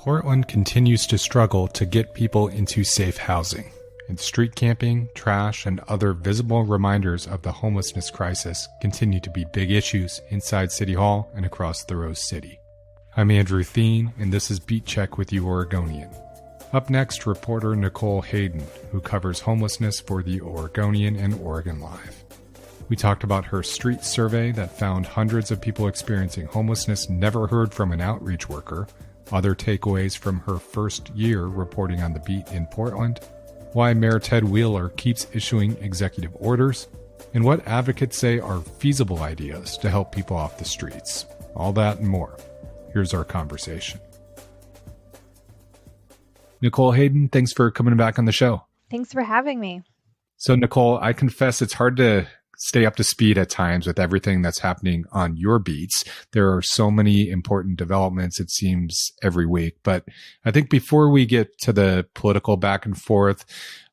Portland continues to struggle to get people into safe housing, and street camping, trash, and other visible reminders of the homelessness crisis continue to be big issues inside City Hall and across the Rose City. I'm Andrew Thien, and this is Beat Check with you, Oregonian. Up next, reporter Nicole Hayden, who covers homelessness for the Oregonian and Oregon Live. We talked about her street survey that found hundreds of people experiencing homelessness never heard from an outreach worker, other takeaways from her first year reporting on the beat in Portland, why Mayor Ted Wheeler keeps issuing executive orders, and what advocates say are feasible ideas to help people off the streets. All that and more. Here's our conversation. Nicole Hayden, thanks for coming back on the show. Thanks for having me. So, Nicole, I confess it's hard to stay up to speed at times with everything that's happening on your beats. There are so many important developments, it seems, every week. But I think before we get to the political back and forth,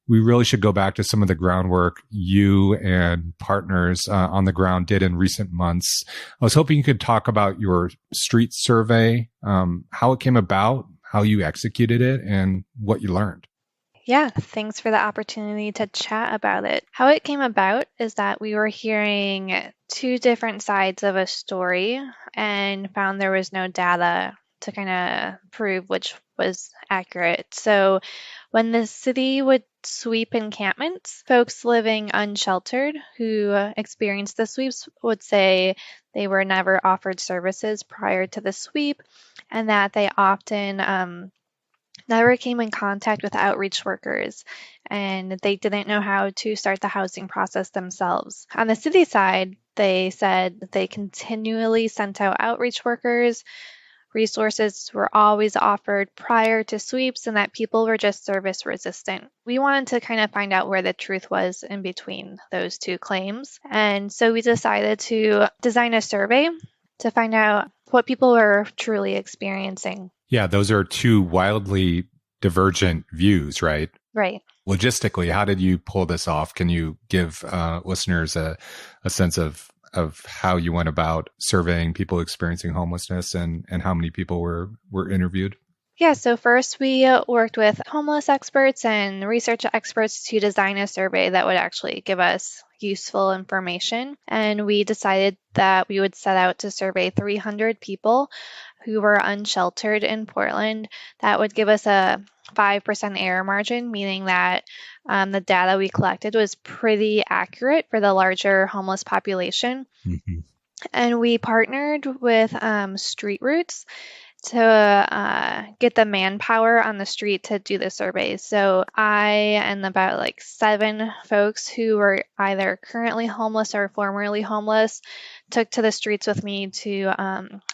we really should go back to some of the groundwork you and partners on the ground did in recent months. I was hoping you could talk about your street survey, how it came about, how you executed it, and what you learned. Yeah, thanks for the opportunity to chat about it. How it came about is that we were hearing two different sides of a story and found there was no data to kind of prove which was accurate. So when the city would sweep encampments, folks living unsheltered who experienced the sweeps would say they were never offered services prior to the sweep and that they often never came in contact with outreach workers, and they didn't know how to start the housing process themselves. On the city side, they said that they continually sent out outreach workers, resources were always offered prior to sweeps, and that people were just service resistant. We wanted to kind of find out where the truth was in between those two claims, and so we decided to design a survey to find out what people were truly experiencing. Yeah, those are two wildly divergent views, right? Right. Logistically, how did you pull this off? Can you give listeners a sense of how you went about surveying people experiencing homelessness and how many people were interviewed? Yeah, so first we worked with homeless experts and research experts to design a survey that would actually give us useful information. And we decided that we would set out to survey 300 people who were unsheltered in Portland. That would give us a 5% error margin, meaning that the data we collected was pretty accurate for the larger homeless population. Mm-hmm. And we partnered with Street Roots to get the manpower on the street to do the surveys. So I and about 7 folks who were either currently homeless or formerly homeless took to the streets with me to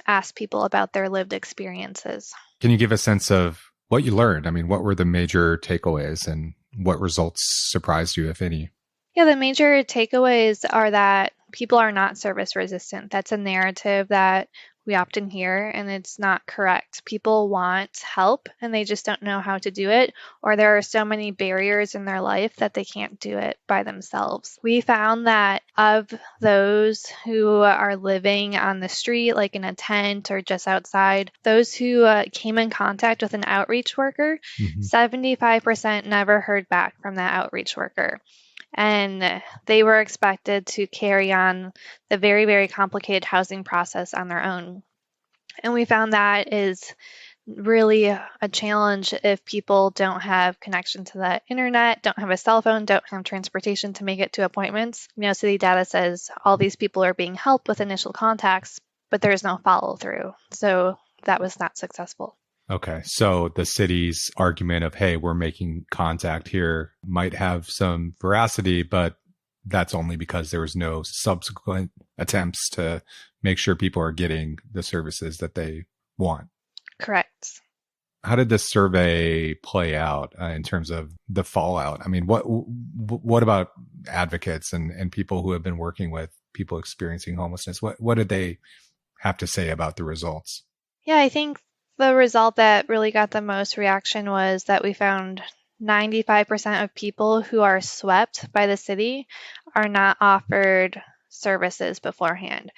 ask people about their lived experiences. Can you give a sense of what you learned? I mean, what were the major takeaways and what results surprised you, if any? Yeah, the major takeaways are that people are not service resistant. That's a narrative that we often hear, and it's not correct. People want help, and they just don't know how to do it, or there are so many barriers in their life that they can't do it by themselves. We found that of those who are living on the street, like in a tent or just outside, those who came in contact with an outreach worker, 75% never heard back from that outreach worker. And they were expected to carry on the very, very complicated housing process on their own. And we found that is really a challenge if people don't have connection to the internet, don't have a cell phone, don't have transportation to make it to appointments. City data says all these people are being helped with initial contacts, but there's no follow through. So that was not successful. Okay, so the city's argument of, hey, we're making contact here might have some veracity, but that's only because there was no subsequent attempts to make sure people are getting the services that they want. Correct. How did this survey play out in terms of the fallout? I mean, what about advocates and people who have been working with people experiencing homelessness? What did they have to say about the results? Yeah, I think the result that really got the most reaction was that we found 95% of people who are swept by the city are not offered services beforehand.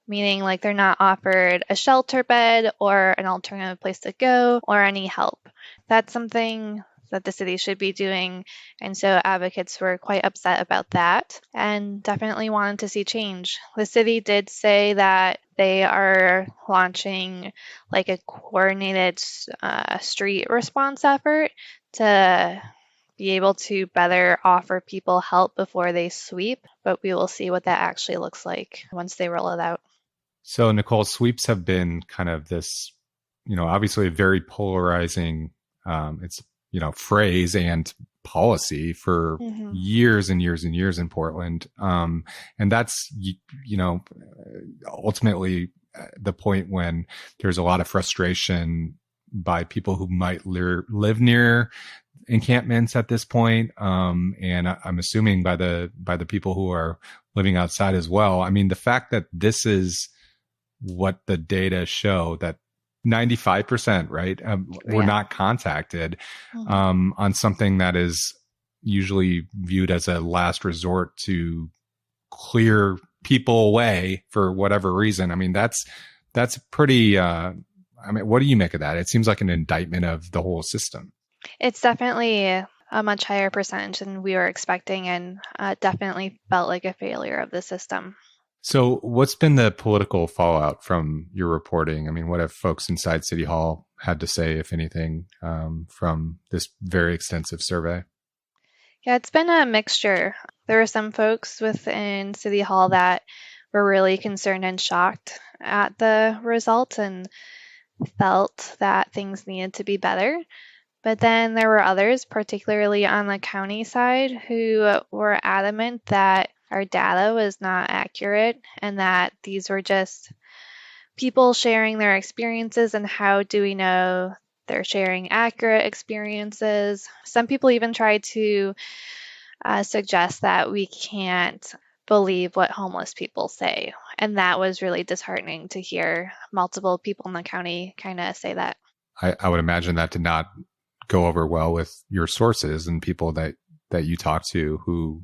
meaning like they're not offered a shelter bed or an alternative place to go or any help. That's something that the city should be doing. And so advocates were quite upset about that and definitely wanted to see change. The city did say that they are launching like a coordinated street response effort to be able to better offer people help before they sweep, but we will see what that actually looks like once they roll it out. So, Nicole, sweeps have been kind of this, obviously a very polarizing, it's, phrase and policy for years and years and years in Portland. And that's, ultimately the point when there's a lot of frustration by people who might live near encampments at this point. And I'm assuming by the people who are living outside as well. I mean, the fact that this is what the data show, that 95%, right? Were not contacted on something that is usually viewed as a last resort to clear people away for whatever reason. I mean, that's pretty, what do you make of that? It seems like an indictment of the whole system. It's definitely a much higher percentage than we were expecting, and definitely felt like a failure of the system. So what's been the political fallout from your reporting? I mean, what have folks inside City Hall had to say, if anything, from this very extensive survey? Yeah, it's been a mixture. There were some folks within City Hall that were really concerned and shocked at the results and felt that things needed to be better. But then there were others, particularly on the county side, who were adamant that our data was not accurate and that these were just people sharing their experiences, and how do we know they're sharing accurate experiences? Some people even tried to suggest that we can't believe what homeless people say. And that was really disheartening to hear multiple people in the county kind of say that. I would imagine that did not go over well with your sources and people that you talk to who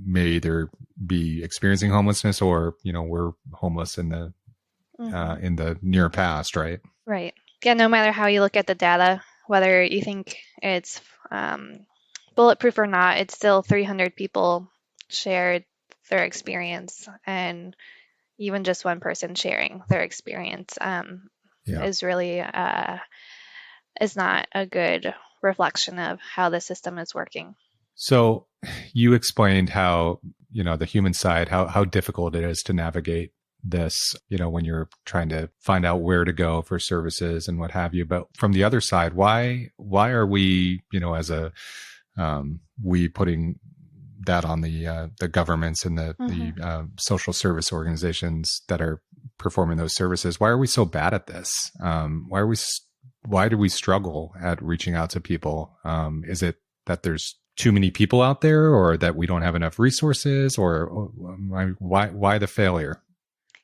may either be experiencing homelessness or, were homeless in the near past, right? Right. Yeah, no matter how you look at the data, whether you think it's bulletproof or not, it's still 300 people shared their experience, and even just one person sharing their experience is really is not a good reflection of how the system is working. So you explained how, the human side, how difficult it is to navigate this, when you're trying to find out where to go for services and what have you. But from the other side, why are we, as we putting that on the governments and the social service organizations that are performing those services? Why are we so bad at this? Why do we struggle at reaching out to people? Is it that there's too many people out there, or that we don't have enough resources, or why the failure?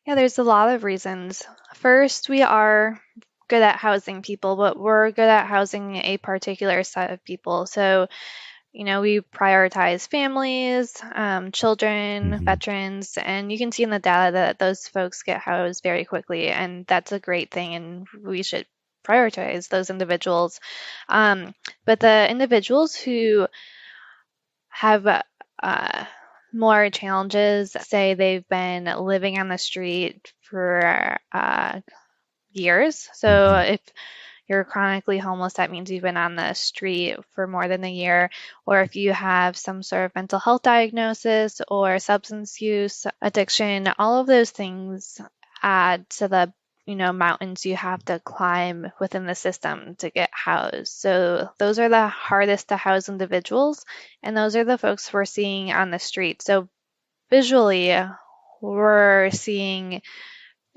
Yeah, there's a lot of reasons. First, we are good at housing people, but we're good at housing a particular set of people. So, we prioritize families, children, veterans, and you can see in the data that those folks get housed very quickly, and that's a great thing, and we should prioritize those individuals. But the individuals who have more challenges, say they've been living on the street for years. So if you're chronically homeless, that means you've been on the street for more than a year. Or if you have some sort of mental health diagnosis or substance use addiction, all of those things add to the mountains you have to climb within the system to get housed. So those are the hardest to house individuals, and those are the folks we're seeing on the street. So visually, we're seeing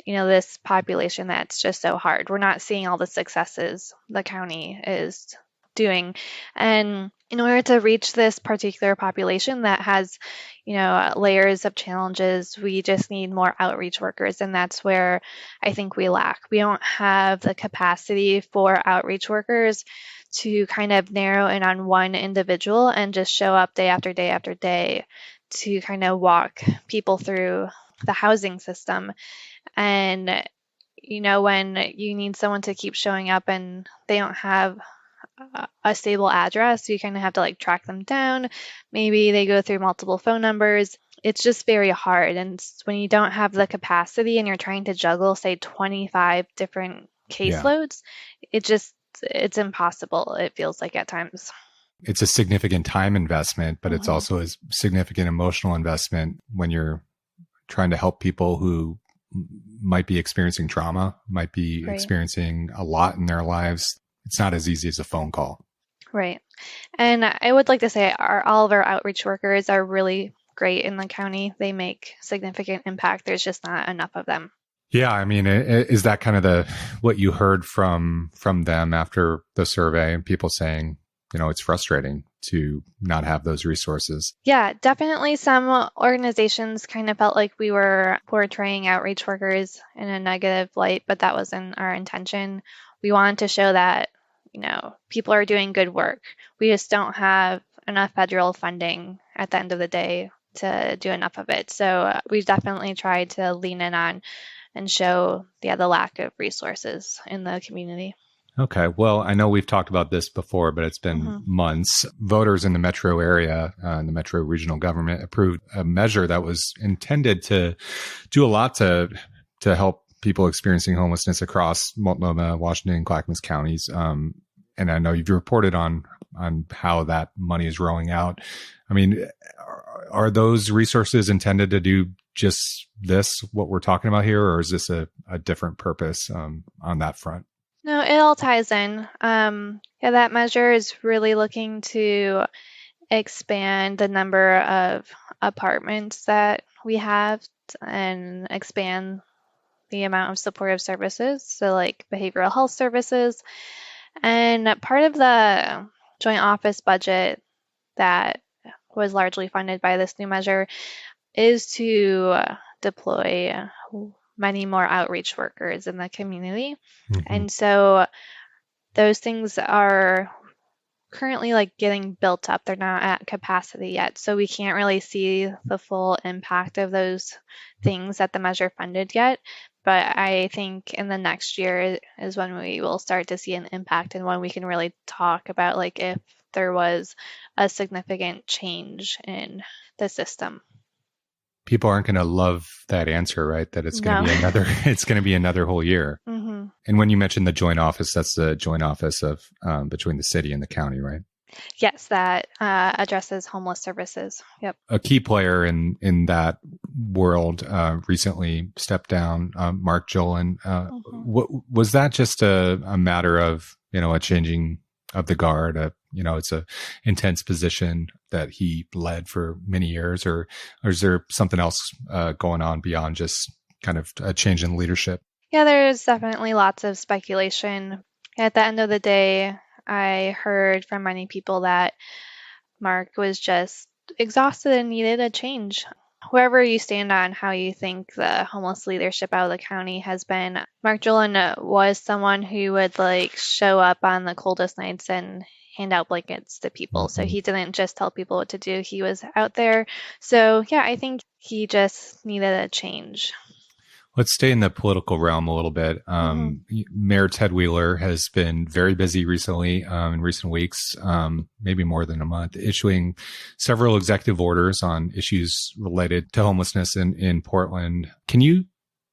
this population that's just so hard. We're not seeing all the successes the county is doing. And in order to reach this particular population that has, layers of challenges, we just need more outreach workers. And that's where I think we lack. We don't have the capacity for outreach workers to kind of narrow in on one individual and just show up day after day after day to kind of walk people through the housing system. And, when you need someone to keep showing up and they don't have a stable address, you kind of have to like track them down. Maybe they go through multiple phone numbers. It's just very hard. And when you don't have the capacity and you're trying to juggle, say, 25 different Yeah. caseloads, it's impossible, it feels like at times. It's a significant time investment, but it's Mhm. also a significant emotional investment when you're trying to help people who might be experiencing trauma, might be Right. experiencing a lot in their lives. It's not as easy as a phone call. Right. And I would like to say all of our outreach workers are really great in the county. They make significant impact. There's just not enough of them. Yeah, I mean, is that kind of what you heard from them after the survey, and people saying, it's frustrating to not have those resources? Yeah, definitely some organizations kind of felt like we were portraying outreach workers in a negative light, but that wasn't our intention. We wanted to show that, people are doing good work. We just don't have enough federal funding at the end of the day to do enough of it. So we definitely tried to lean in on and show, the lack of resources in the community. Okay. Well, I know we've talked about this before, but it's been Hmm. months. Voters in the metro area, the metro regional government approved a measure that was intended to do a lot to help people experiencing homelessness across Multnomah, Washington, and Clackamas counties. And I know you've reported on how that money is rolling out. I mean, are those resources intended to do just this, what we're talking about here, or is this a different purpose on that front? No, it all ties in. Yeah, that measure is really looking to expand the number of apartments that we have and expand the amount of supportive services, so like behavioral health services. And part of the joint office budget that was largely funded by this new measure is to deploy many more outreach workers in the community. Mm-hmm. And so those things are currently like getting built up. They're not at capacity yet. So we can't really see the full impact of those things that the measure funded yet. But I think in the next year is when we will start to see an impact and when we can really talk about like if there was a significant change in the system. People aren't going to love that answer, right? That it's going to No. be another, it's going to be another whole year. Hmm. And when you mentioned the joint office, that's the joint office of between the city and the county, right? Yes, that addresses homeless services. Yep. A key player in that world recently stepped down, Mark Jolin. Hmm. Was that just a matter of a changing of the guard? It's a intense position that he led for many years, or is there something else going on beyond just kind of a change in leadership? Yeah, there's definitely lots of speculation. At the end of the day, I heard from many people that Mark was just exhausted and needed a change. Wherever you stand on how you think the homeless leadership out of the county has been, Mark Jolin was someone who would like show up on the coldest nights and hand out blankets to people. So Mm-hmm. he didn't just tell people what to do, he was out there. So yeah, I think he just needed a change. Let's stay in the political realm a little bit. Hmm. Mayor Ted Wheeler has been very busy recently, in recent weeks, maybe more than a month, issuing several executive orders on issues related to homelessness in Portland. Can you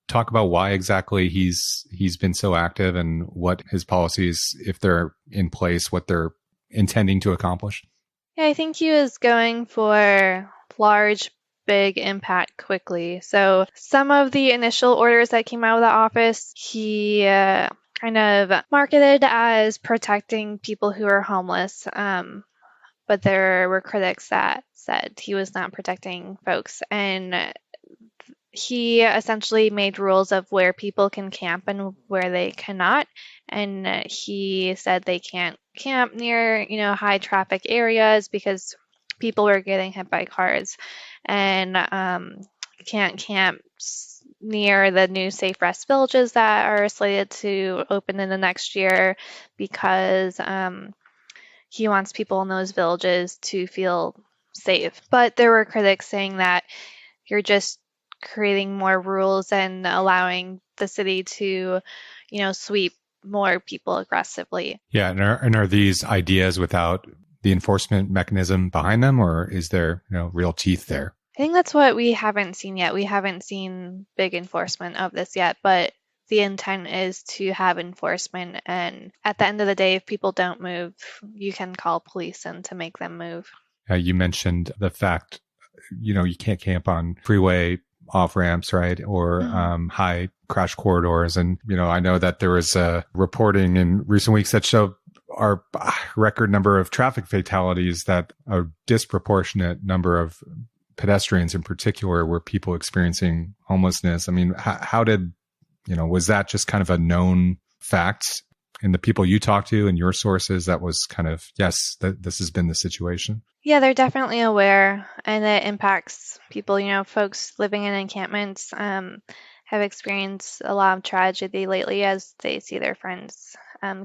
talk about why exactly he's been so active and what his policies, if they're in place, what they're intending to accomplish? Yeah, I think he was going for large, big impact quickly. So some of the initial orders that came out of the office, he kind of marketed as protecting people who are homeless. But there were critics that said he was not protecting folks. And he essentially made rules of where people can camp and where they cannot. And he said they can't camp near, high traffic areas because people were getting hit by cars, and can't camp near the new safe rest villages that are slated to open in the next year because he wants people in those villages to feel safe. But there were critics saying that you're just creating more rules and allowing the city to, sweep more people aggressively. Yeah, and are these ideas without the enforcement mechanism behind them, or is there real teeth there? I think that's what we haven't seen yet. We haven't seen big enforcement of this yet, but the intent is to have enforcement. And at the end of the day, if people don't move, you can call police in to make them move. You mentioned the fact, you can't camp on freeway off ramps, right? Or high crash corridors. And, I know that there was reporting in recent weeks that showed our record number of traffic fatalities, that a disproportionate number of pedestrians in particular were people experiencing homelessness. I mean, how did, was that just kind of a known fact in the people you talked to and your sources? That was kind of, yes, this has been the situation. Yeah, they're definitely aware, and it impacts people. Folks living in encampments have experienced a lot of tragedy lately as they see their friends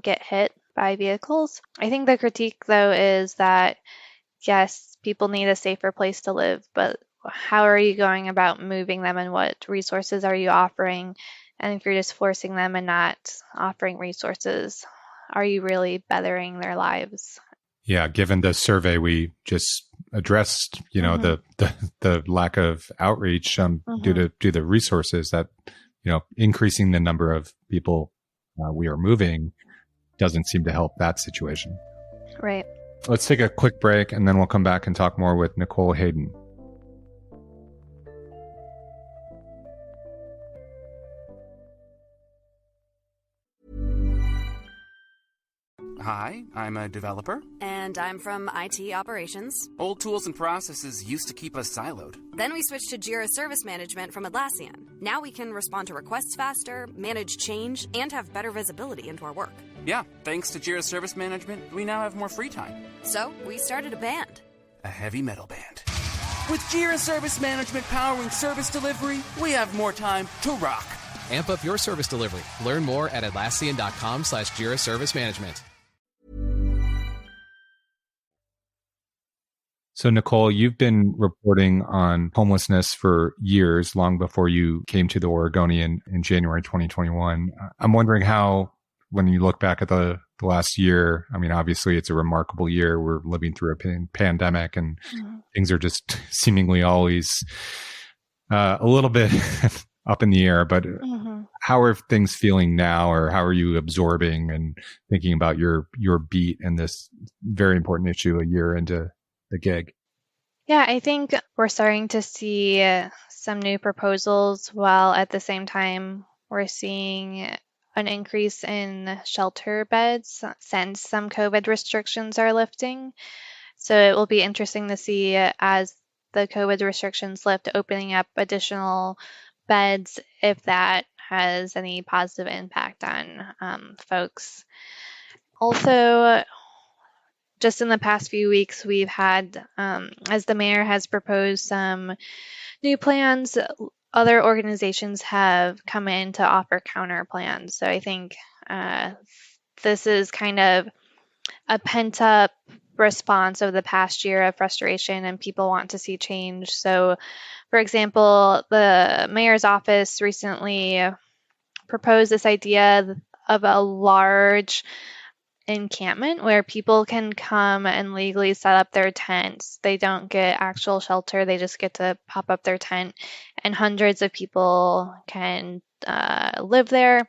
get hit by vehicles. I think the critique, though, is that, yes, people need a safer place to live, but how are you going about moving them, and what resources are you offering? And if you're just forcing them and not offering resources, are you really bettering their lives? Yeah, given the survey we just addressed, the lack of outreach due to the resources, that increasing the number of people we are moving doesn't seem to help that situation. Right. Let's take a quick break, and then we'll come back and talk more with Nicole Hayden. Hi, I'm a developer. And I'm from IT operations. Old tools and processes used to keep us siloed. Then we switched to Jira Service Management from Atlassian. Now we can respond to requests faster, manage change, and have better visibility into our work. Yeah, thanks to Jira Service Management, we now have more free time. So we started a band. A heavy metal band. With Jira Service Management powering service delivery, we have more time to rock. Amp up your service delivery. Learn more at Atlassian.com/Jira Service Management. So, Nicole, you've been reporting on homelessness for years, long before you came to the Oregonian in January 2021. I'm wondering how, when you look back at the last year, I mean, obviously it's a remarkable year. We're living through a pandemic, and things are just seemingly always a little bit up in the air. But how are things feeling now, or how are you absorbing and thinking about your beat in this very important issue a year into the gig? Yeah, I think we're starting to see some new proposals, while at the same time we're seeing an increase in shelter beds since some COVID restrictions are lifting. So it will be interesting to see, as the COVID restrictions lift, opening up additional beds, if that has any positive impact on folks. Also, just in the past few weeks, we've had, as the mayor has proposed some new plans, other organizations have come in to offer counter plans. So I think this is kind of a pent-up response of the past year of frustration, and people want to see change. So, for example, the mayor's office recently proposed this idea of a large encampment where people can come and legally set up their tents. They don't get actual shelter, they just get to pop up their tent, and hundreds of people can live there.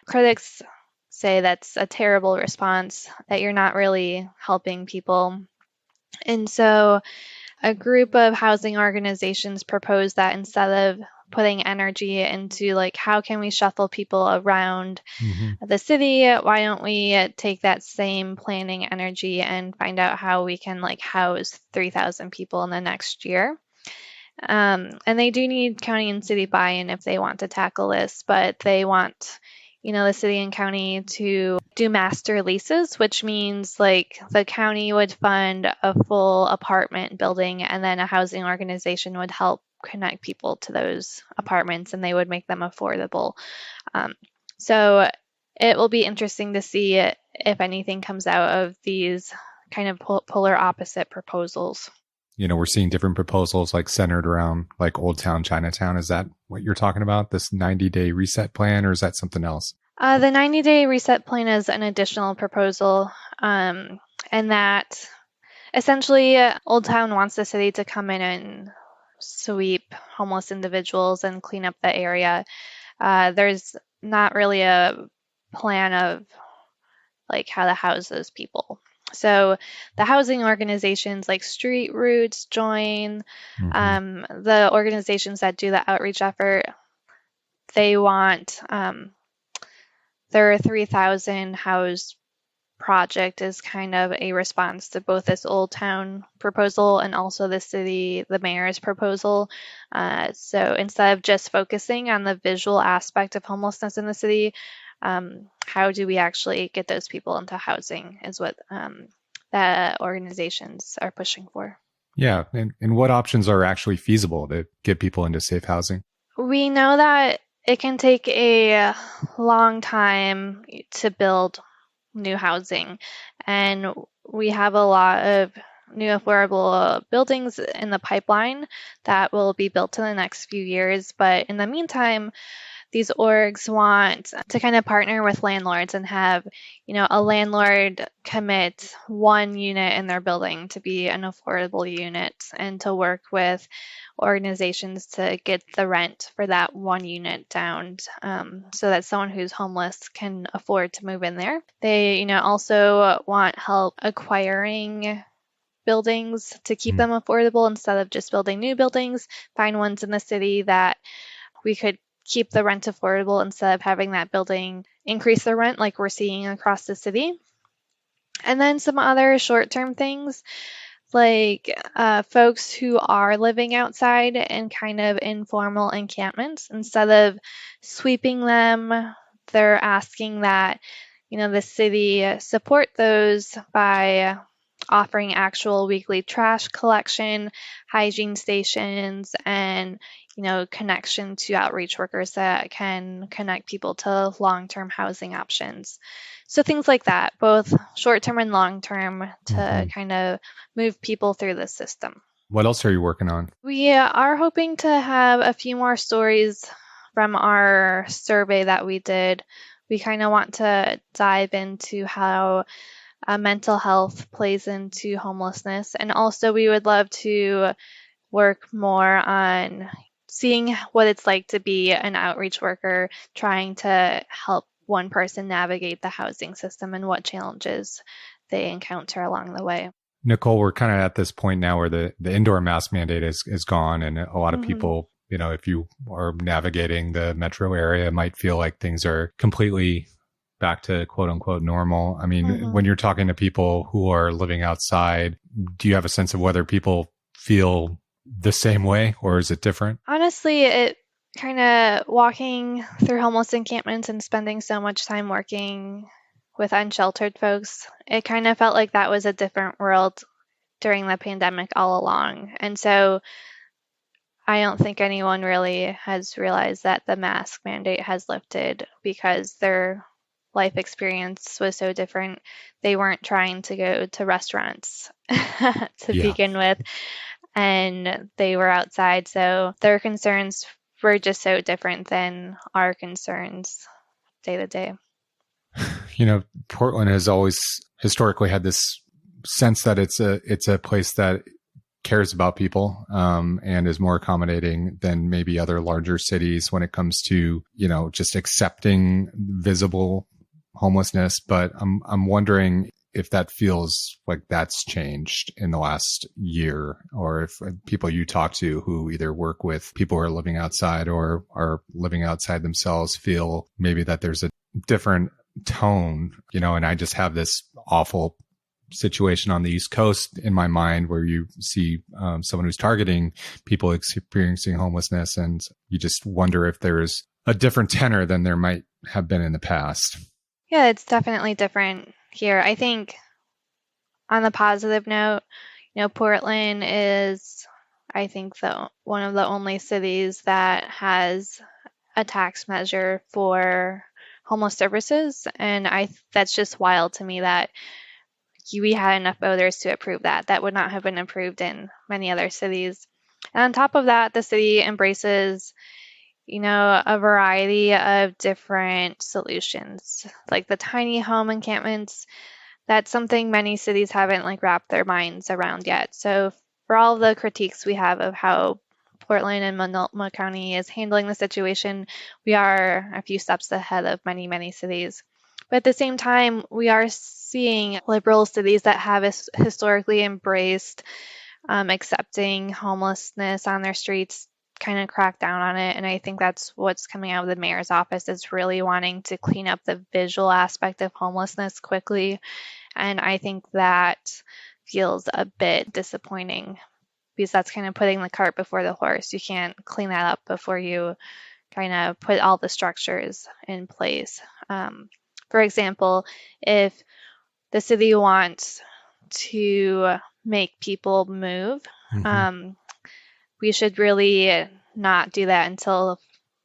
Critics say that's a terrible response, that you're not really helping people. And so a group of housing organizations proposed that instead of putting energy into how can we shuffle people around the city, why don't we take that same planning energy and find out how we can house 3,000 people in the next year. And they do need county and city buy-in if they want to tackle this, but they want the city and county to do master leases, which means the county would fund a full apartment building, and then a housing organization would help connect people to those apartments, and they would make them affordable. So it will be interesting to see if anything comes out of these kind of polar opposite proposals. we're seeing different proposals like centered around like Old Town Chinatown. Is that what you're talking about? This 90-day reset plan, or is that something else? The 90-day reset plan is an additional proposal, and that essentially Old Town wants the city to come in and sweep homeless individuals and clean up the area. There's not really a plan of like how to house those people. So the housing organizations like Street Roots join, the organizations that do the outreach effort, they want their 3,000 house project is kind of a response to both this Old Town proposal and also the mayor's proposal. So instead of just focusing on the visual aspect of homelessness in the city, how do we actually get those people into housing is what the organizations are pushing for. Yeah. And what options are actually feasible to get people into safe housing? We know that it can take a long time to build new housing, and we have a lot of new affordable buildings in the pipeline that will be built in the next few years. But in the meantime, these orgs want to kind of partner with landlords and have, a landlord commit one unit in their building to be an affordable unit and to work with organizations to get the rent for that one unit down, so that someone who's homeless can afford to move in there. They, also want help acquiring buildings to keep them affordable instead of just building new buildings, find ones in the city that we could keep the rent affordable instead of having that building increase the rent like we're seeing across the city. And then some other short-term things like folks who are living outside in kind of informal encampments. Instead of sweeping them, they're asking that, the city support those by offering actual weekly trash collection, hygiene stations, and connection to outreach workers that can connect people to long-term housing options. So things like that, both short-term and long-term, to kind of move people through the system. What else are you working on? We are hoping to have a few more stories from our survey that we did. We kind of want to dive into how mental health plays into homelessness. And also we would love to work more on seeing what it's like to be an outreach worker trying to help one person navigate the housing system and what challenges they encounter along the way. Nicole, we're kind of at this point now where the indoor mask mandate is gone, and a lot of people, if you are navigating the metro area, might feel like things are completely back to quote unquote normal. I mean, when you're talking to people who are living outside, do you have a sense of whether people feel the same way, or is it different? Honestly, it kind of walking through homeless encampments and spending so much time working with unsheltered folks, it kind of felt like that was a different world during the pandemic all along. And so I don't think anyone really has realized that the mask mandate has lifted because their life experience was so different. They weren't trying to go to restaurants to begin with, and they were outside. So their concerns were just so different than our concerns day to day. Portland has always historically had this sense that it's a place that cares about people, and is more accommodating than maybe other larger cities when it comes to, just accepting visible homelessness. But I'm wondering if that feels like that's changed in the last year, or if people you talk to who either work with people who are living outside or are living outside themselves feel maybe that there's a different tone, and I just have this awful situation on the East Coast in my mind where you see someone who's targeting people experiencing homelessness, and you just wonder if there's a different tenor than there might have been in the past. Yeah, it's definitely different here. I think on the positive note, Portland is, I think, one of the only cities that has a tax measure for homeless services. And that's just wild to me that we had enough voters to approve that. That would not have been approved in many other cities. And on top of that, the city embraces, a variety of different solutions, like the tiny home encampments. That's something many cities haven't wrapped their minds around yet. So for all the critiques we have of how Portland and Multnomah County is handling the situation, we are a few steps ahead of many, many cities. But at the same time, we are seeing liberal cities that have historically embraced accepting homelessness on their streets kind of crack down on it. And I think that's what's coming out of the mayor's office, is really wanting to clean up the visual aspect of homelessness quickly. And I think that feels a bit disappointing, because that's kind of putting the cart before the horse. You can't clean that up before you kind of put all the structures in place. For example, if the city wants to make people move, we should really not do that until,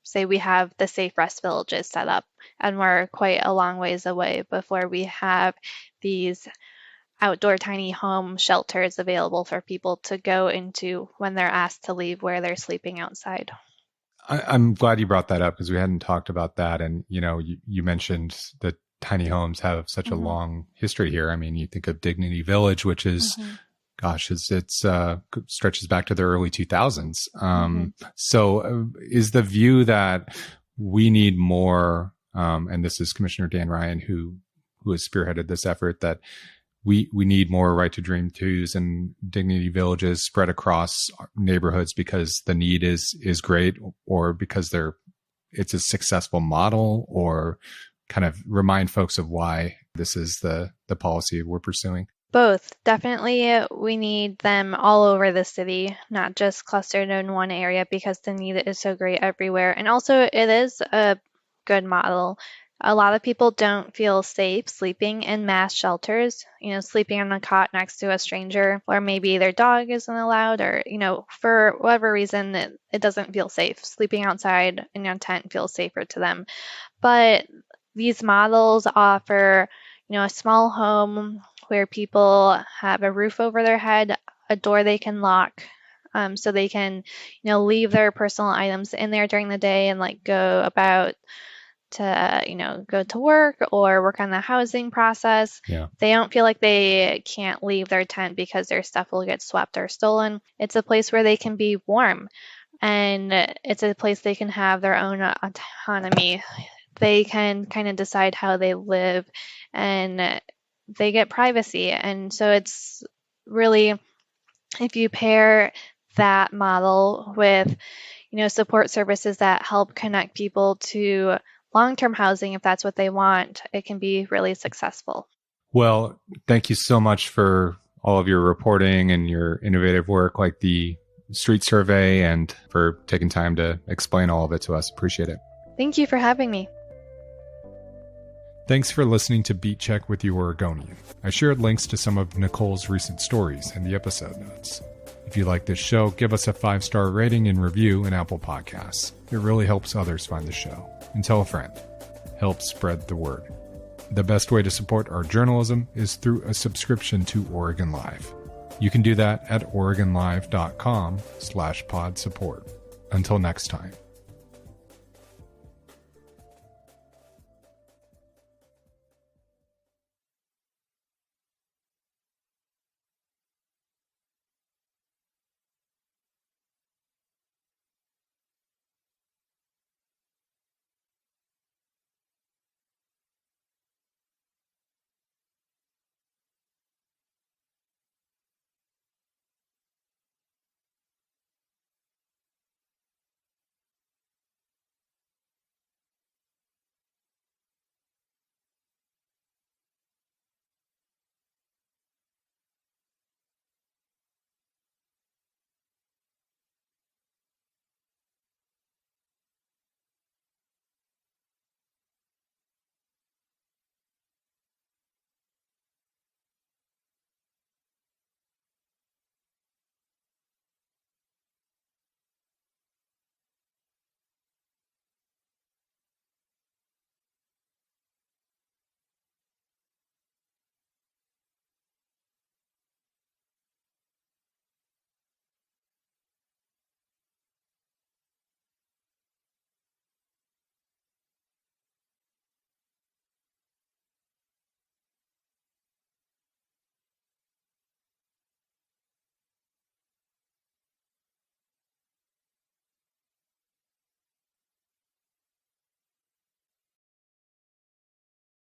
say, we have the Safe Rest Villages set up, and we're quite a long ways away before we have these outdoor tiny home shelters available for people to go into when they're asked to leave where they're sleeping outside. I'm glad you brought that up, because we hadn't talked about that. And, you mentioned that tiny homes have such a long history here. I mean, you think of Dignity Village, which is, it's stretches back to the early 2000s. So is the view that we need more, and this is Commissioner Dan Ryan, who has spearheaded this effort, that we need more Right to Dream 2s and Dignity Villages spread across neighborhoods because the need is great, or because it's a successful model, or kind of remind folks of why this is the policy we're pursuing? Both. Definitely, we need them all over the city, not just clustered in one area, because the need is so great everywhere. And also, it is a good model. A lot of people don't feel safe sleeping in mass shelters, sleeping on a cot next to a stranger, or maybe their dog isn't allowed, or, for whatever reason, it doesn't feel safe. Sleeping outside in your tent feels safer to them. But these models offer, a small home where people have a roof over their head, a door they can lock, so they can, leave their personal items in there during the day and go about to, go to work or work on the housing process. Yeah. They don't feel like they can't leave their tent because their stuff will get swept or stolen. It's a place where they can be warm, and it's a place they can have their own autonomy. They can kind of decide how they live, and they get privacy. And so it's really, if you pair that model with, support services that help connect people to long-term housing, if that's what they want, it can be really successful. Well, thank you so much for all of your reporting and your innovative work, like the street survey, and for taking time to explain all of it to us. Appreciate it. Thank you for having me. Thanks for listening to Beat Check with the Oregonian. I shared links to some of Nicole's recent stories in the episode notes. If you like this show, give us a 5-star rating and review in Apple Podcasts. It really helps others find the show. And tell a friend. Help spread the word. The best way to support our journalism is through a subscription to Oregon Live. You can do that at OregonLive.com/pod support. Until next time.